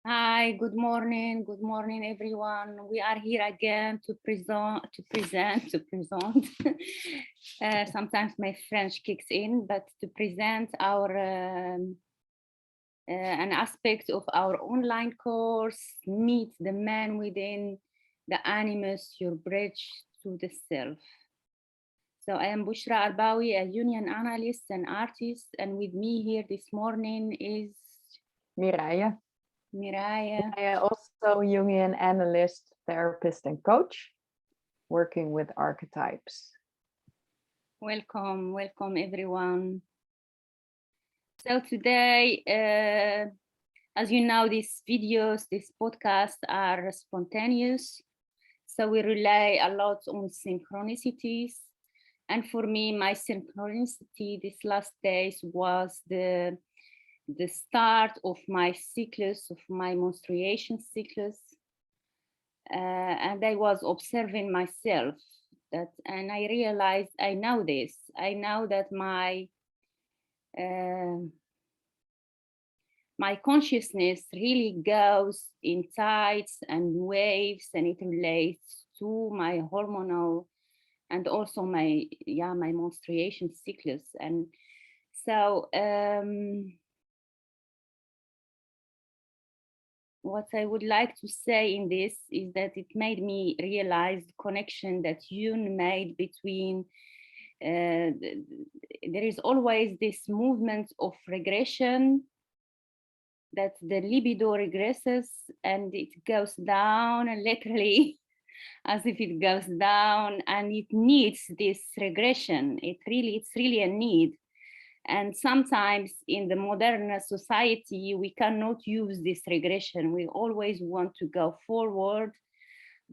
Hi, good morning. Good morning, everyone. We are here again to present. Sometimes my French kicks in, but to present our an aspect of our online course, Meet the Man Within, the Animus, your bridge to the self. So I am Bouchra Arbawi, a union analyst and artist, and with me here this morning is Mireille. Mireille. I also Jungian analyst, therapist, and coach, working with archetypes. Welcome everyone. So today, as you know, these videos, these podcasts are spontaneous. So we rely a lot on synchronicities. And for me, my synchronicity these last days was the start of my cyclus, of my menstruation cyclus. And I was observing myself and I realized I know this. I know that my consciousness really goes in tides and waves, and it relates to my hormonal and also my menstruation cyclus. And so what I would like to say in this is that it made me realize the connection that Jung made between there is always this movement of regression, that the libido regresses and it goes down, and literally as if it goes down, and it needs this regression. It's really a need. And sometimes in the modern society, we cannot use this regression. We always want to go forward,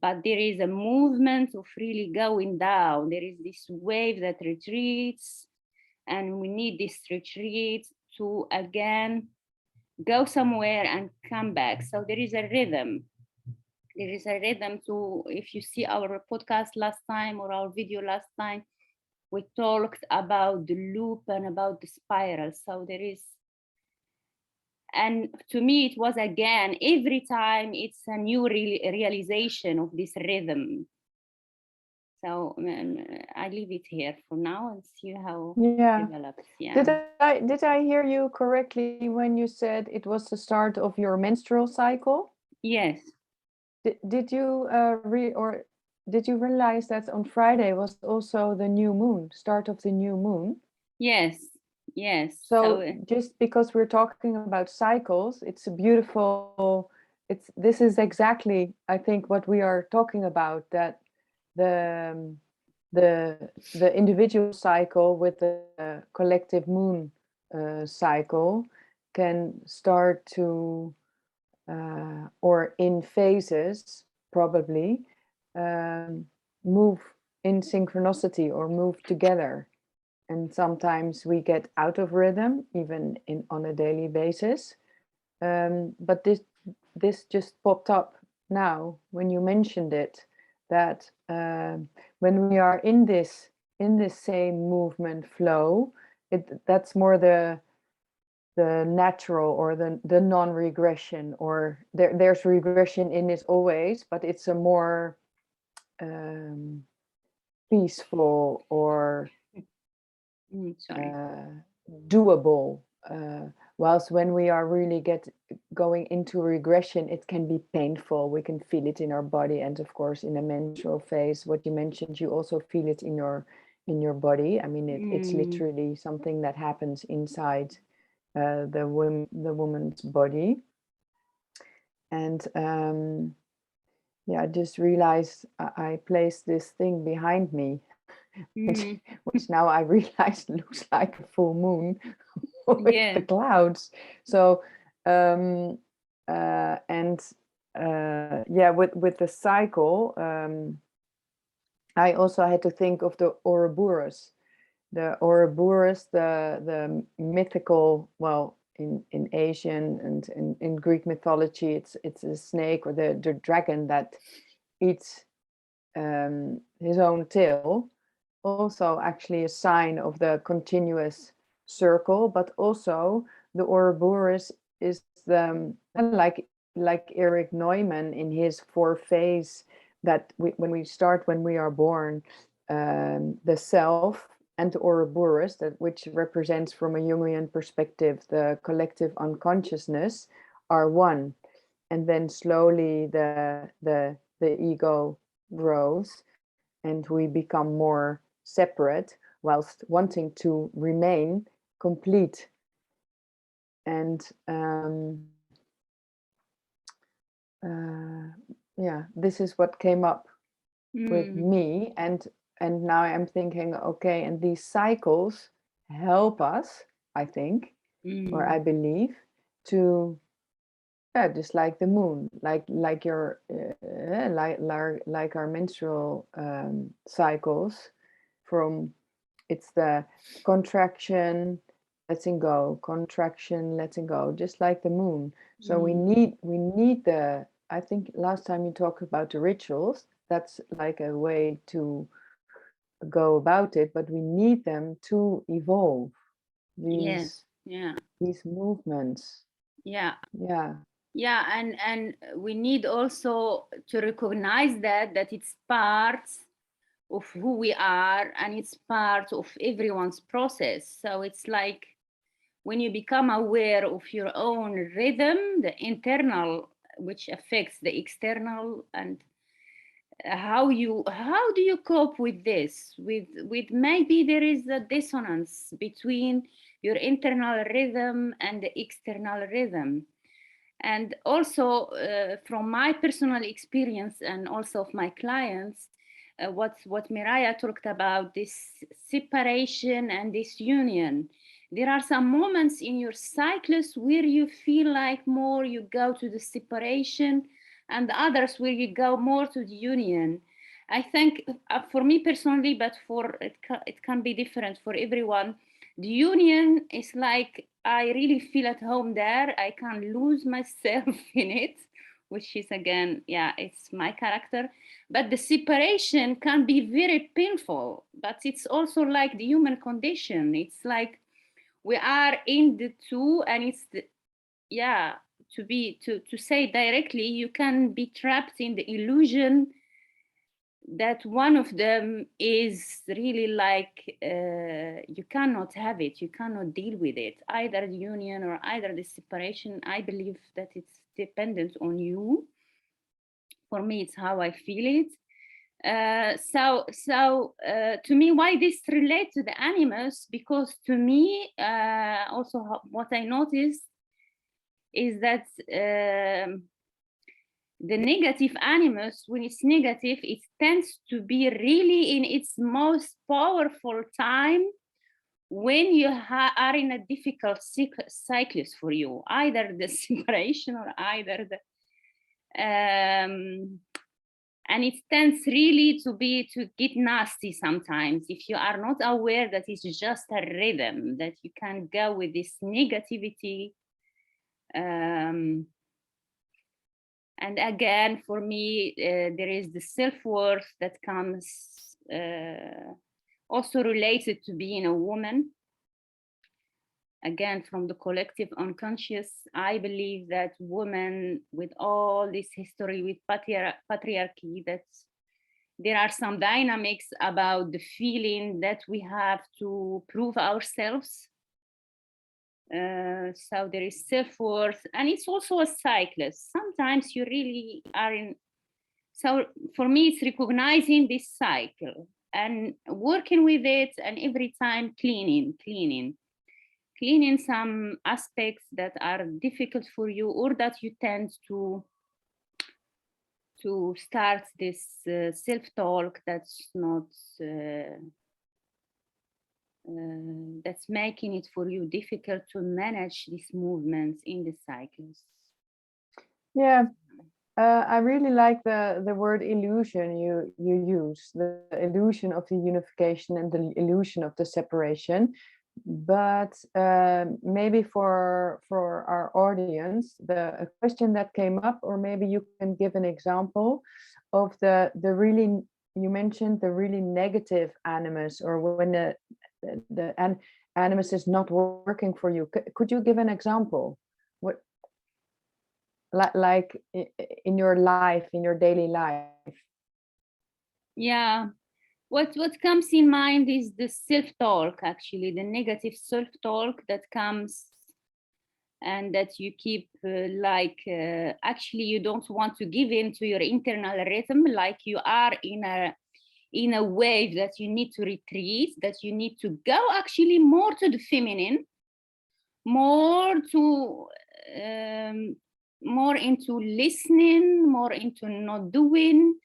but there is a movement of really going down. There is this wave that retreats, and we need this retreat to again go somewhere and come back. So there is a rhythm. There is a rhythm to, if you see our podcast last time or our video last time, we talked about the loop and about the spiral. So there is, and to me, it was again, every time it's a new realization of this rhythm. So I leave it here for now and see how it develops. Yeah. Did I hear you correctly when you said it was the start of your menstrual cycle? Yes. Did you did you realize that on Friday was also the new moon, start of the new moon? Yes. Yes. So just because we're talking about cycles, it's a beautiful, this is exactly, I think, what we are talking about, that the individual cycle with the collective moon cycle can start to, or in phases probably, move in synchronicity or move together. And sometimes we get out of rhythm, even on a daily basis. But this just popped up now when you mentioned it, that when we are in this same movement flow, that's more the natural, or the non-regression, or there's regression in it always, but it's a more peaceful or doable, whilst when we are really going into regression, it can be painful. We can feel it in our body, and of course in a menstrual phase, what you mentioned, you also feel it in your body. I mean, it's literally something that happens inside the woman's body. And I just realized I placed this thing behind me, which now I realize looks like a full moon with the clouds. So with the cycle, I also had to think of the Ouroboros. The Ouroboros, the mythical, well, in Asian and in Greek mythology, it's a snake, or the dragon that eats his own tail. Also actually a sign of the continuous circle, but also the Ouroboros is the like like Eric Neumann in his 4 phase, that when we start, when we are born, the self and the Ouroboros, that which represents from a Jungian perspective the collective unconsciousness, are one, and then slowly the ego grows and we become more separate whilst wanting to remain complete. And yeah, this is what came up with me, and now I'm thinking, okay, and these cycles help us, I think, or I believe, to just like the moon, like your like our menstrual cycles. From it's the contraction, letting go, contraction, letting go, just like the moon. So we need the, I think last time you talked about the rituals, that's like a way to go about it, but we need them to evolve these movements. Yeah. Yeah. And we need also to recognize that it's part of who we are, and it's part of everyone's process. So it's like when you become aware of your own rhythm, the internal, which affects the external, and how do you cope with this, with maybe there is a dissonance between your internal rhythm and the external rhythm. And also from my personal experience and also of my clients, what Mireille talked about, this separation and this union. There are some moments in your cycles where you feel like more you go to the separation, and others where you go more to the union. I think for me personally, but for it can be different for everyone. The union is like I really feel at home there. I can't lose myself in it, which is again, yeah, it's my character. But the separation can be very painful, but it's also like the human condition. It's like we are in the two, and it's yeah, to say directly, you can be trapped in the illusion that one of them is really like you cannot have it, you cannot deal with it, either the union or either the separation. I believe that it's dependent on you. For me, it's how I feel it. To me, why this relates to the animus, because to me also what I noticed is that the negative animus, when it's negative, it tends to be really in its most powerful time when you are in a difficult cyclus for you, either the separation or either the and it tends really to get nasty sometimes if you are not aware that it's just a rhythm, that you can go with this negativity. And again, for me, there is the self-worth that comes also related to being a woman. Again, from the collective unconscious, I believe that women, with all this history with patriarchy, that there are some dynamics about the feeling that we have to prove ourselves. So there is self-worth, and it's also a cyclist. Sometimes you really are in. So for me, it's recognizing this cycle and working with it, and every time cleaning some aspects that are difficult for you, or that you tend to start this self-talk that's not that's making it for you difficult to manage these movements in the cycles. Yeah, I really like the word illusion you use, the illusion of the unification and the illusion of the separation. But maybe for our audience, a question that came up, or maybe you can give an example of the really, you mentioned the really negative animus, or when the animus is not working for you. Could you give an example? What? like in your life, in your daily life? Yeah. What comes in mind is the self-talk, actually, the negative self-talk that comes and that you keep actually you don't want to give in to your internal rhythm, like you are in a wave that you need to retreat, that you need to go actually more to the feminine, more to more into listening, more into not doing.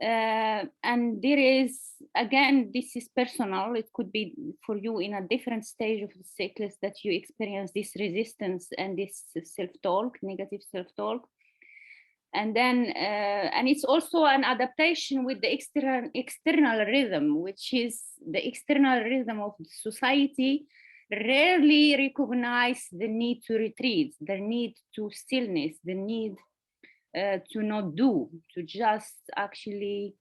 And there is, again, this is personal. It could be for you in a different stage of the cyclus that you experience this resistance and this self-talk, negative self-talk. And then, and it's also an adaptation with the external rhythm, which is the external rhythm of society rarely recognize the need to retreat, the need to stillness, the need to not do, to just actually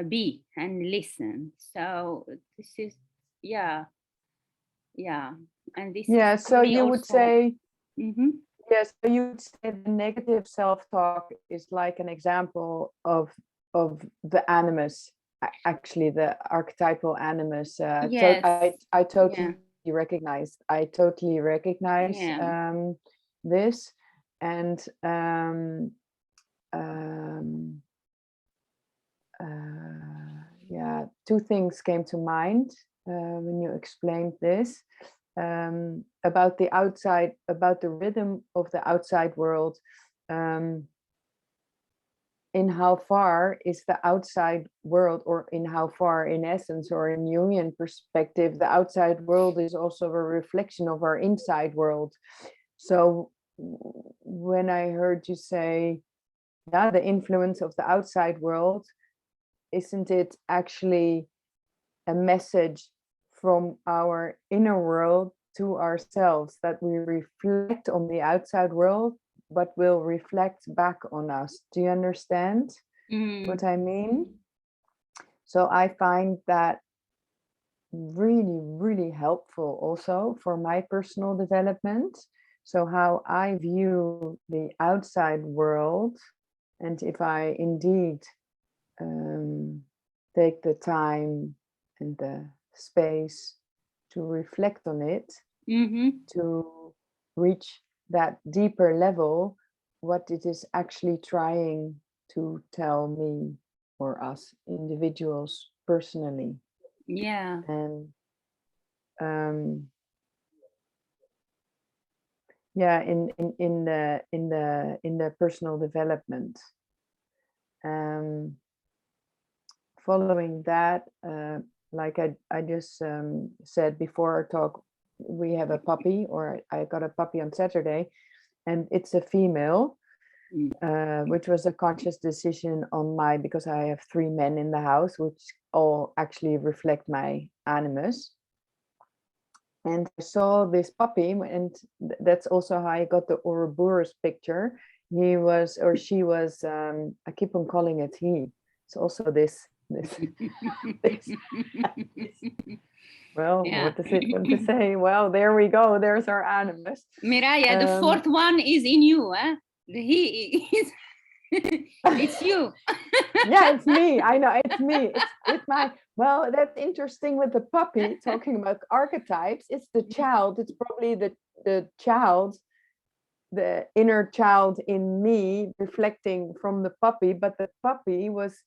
be and listen. So this is, yeah, and this Yeah, is so me you also. would say, Mm-hmm. yes, so you would say the negative self-talk is like an example of the animus, actually the archetypal animus. Yes. I totally Yeah. recognize. I totally recognize Yeah. this, and um, yeah, two things came to mind when you explained this. About the outside, about the rhythm of the outside world, in how far is the outside world, or in how far, in essence, or in Jungian perspective, the outside world is also a reflection of our inside world. So when I heard you say, yeah, the influence of the outside world, isn't it actually a message from our inner world to ourselves, that we reflect on the outside world, but will reflect back on us? Do you understand what I mean? So I find that really, really helpful also for my personal development. So how I view the outside world, and if I indeed take the time and the space to reflect on it, to reach that deeper level, what it is actually trying to tell me or us individuals personally. Yeah. And yeah, in the personal development. Following that, like I just said before our talk, we have a puppy, or I got a puppy on Saturday, and it's a female, which was a conscious decision on my, because I have 3 men in the house, which all actually reflect my animus. And I saw this puppy, and that's also how I got the Ouroboros picture. He was, or she was, I keep on calling it he. It's also this well, Yeah. what does it want to say? Well, there we go. There's our animus. Mireille, the fourth one is in you, eh? The he is it's you. Yeah, it's me. I know, it's me. It's my, well, that's interesting with the puppy, talking about archetypes. It's the child. It's probably the child, the inner child in me reflecting from the puppy, but the puppy was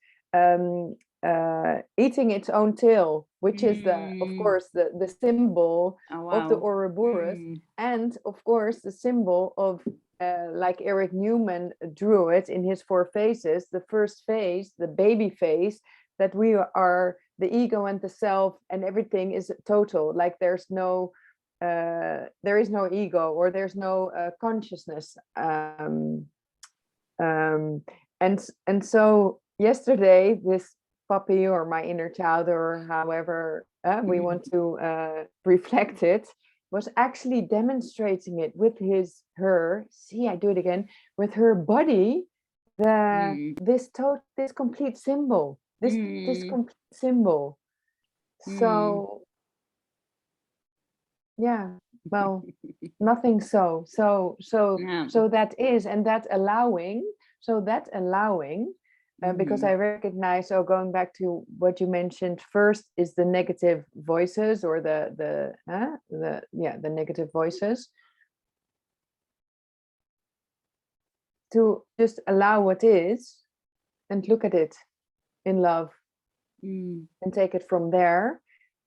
eating its own tail, which is of course the symbol of the Ouroboros, and of course the symbol of like Eric Newman drew it in his 4 phases. The first phase, the baby phase, that we are the ego and the self, and everything is total. Like there is no ego, or there's no consciousness. And so yesterday, this puppy, or my inner child, or however we want to reflect it, was actually demonstrating it with her. See, I do it again, with her body. This complete symbol. This complete symbol. So yeah, well, nothing so that is, and that allowing, because I recognize, so going back to what you mentioned first, is the negative voices, or the negative voices, to just allow what is and look at it in love, and take it from there,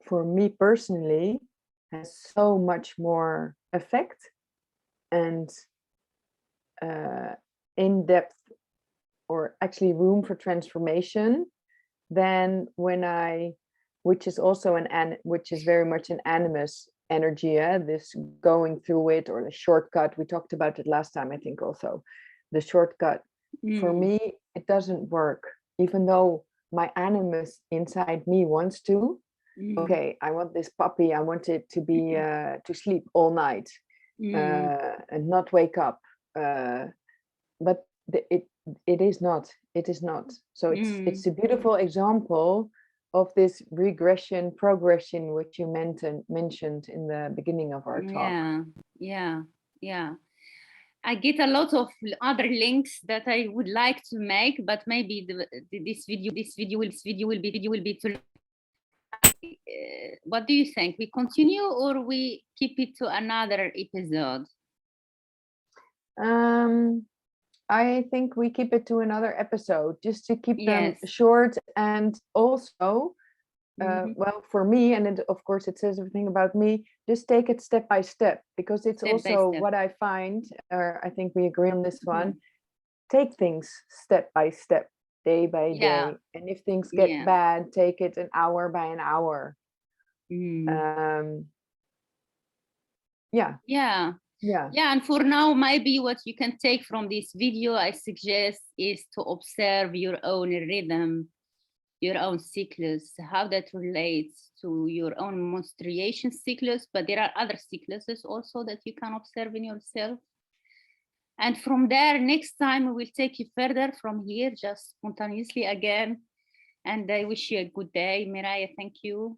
for me personally, has so much more effect and in-depth, or actually room for transformation, than when which is also which is very much an animus energy, this going through it, or the shortcut. We talked about it last time, I think, also. The shortcut, for me, it doesn't work, even though my animus inside me wants to. Okay, I want this puppy, I want it to be to sleep all night, and not wake up, but it is not. So it's a beautiful example of this regression progression, which you mentioned in the beginning of our talk. Yeah. I get a lot of other links that I would like to make, but maybe this video will be too. What do you think? We continue, or we keep it to another episode? I think we keep it to another episode, just to keep them short, and also, well, for me, and of course it says everything about me, just take it step by step, because it's also what I find, or I think we agree on this one, take things step by step, day by day, and if things get bad, take it an hour by an hour. And for now, maybe what you can take from this video, I suggest, is to observe your own rhythm, your own cyclus, how that relates to your own menstruation cyclus, but there are other cycluses also that you can observe in yourself. And from there, next time we will take you further from here, just spontaneously again. And I wish you a good day. Mireille, thank you.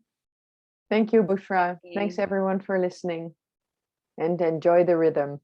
Thank you, Bouchra. Thanks everyone for listening, and enjoy the rhythm.